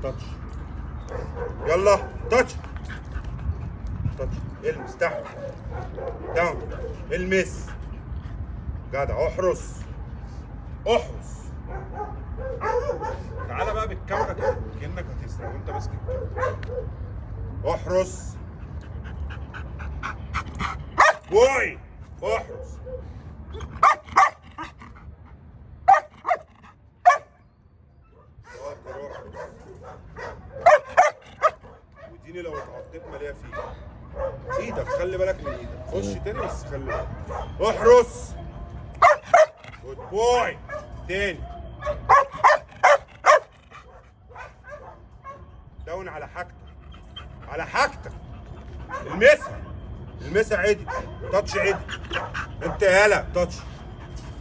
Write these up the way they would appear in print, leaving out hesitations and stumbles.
تاتش. يلا تاتش تاتش. المس تحت. داون. المس. جدع. احرس احرس. تعالى بقى بالكاميرا كده كأنك هتسرق وانت ماسك الكاميرا. احرس. بوي. احرس. وديني لو اتعضيت ماليه فيك. ايدك خلي بالك من ايدك. خش تاني بس خلي بالك. احرس. جود بوي. تاني. داون على حاجتك. على حاجتك. المسها. المسها عدل. تاتش عدل. انت يالا تاتش.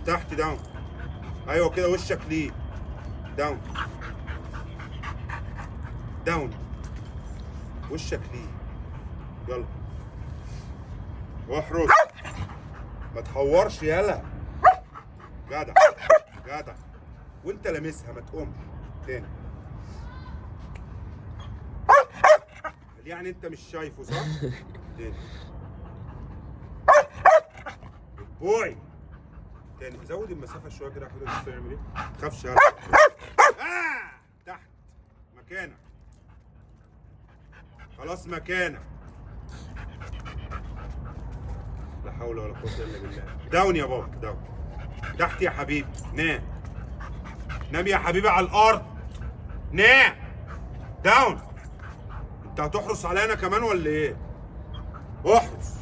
تحت. داون. ايوه كده وشك ليه. داون. داون. وشك ليه. يلا. واحرس. ما تحورش يالا. جدع. جدع. وانت لامسها ما تقومش. تاني. يعني انت مش شايفه صح؟ تاني. بوي. تاني. زود المسافة شوية كده. كده شوف يعمل ايه. ما تخافش يالا. تحت. مكانك. خلاص مكانك. لا حول ولا قوة الا بالله. داون يا بابا. داون. تحت يا حبيبي. نام. نام يا حبيبي على الارض. نام. داون. انت هتحرص عليا انا كمان ولا ايه؟ احرص.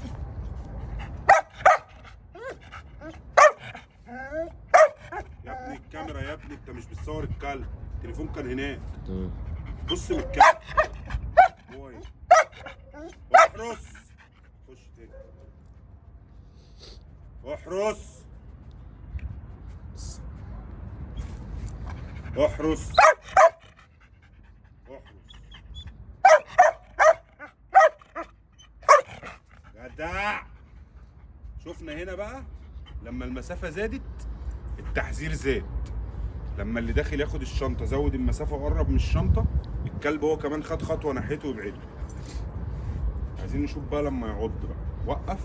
يا ابني الكاميرا يا ابني. انت مش بتصور الكلب. التليفون كان هناك. بص من الكلب. بوي. احرص. خش تاني. احرص. احرص. احرص. جدع. شفنا هنا بقى لما المسافة زادت التحذير زاد. لما اللي داخل ياخد الشنطة زود المسافة وقرب من الشنطة، الكلب هو كمان خد خطوة ناحيته ويبعده. عايزين نشوف بقى لما يعض بقى. وقف.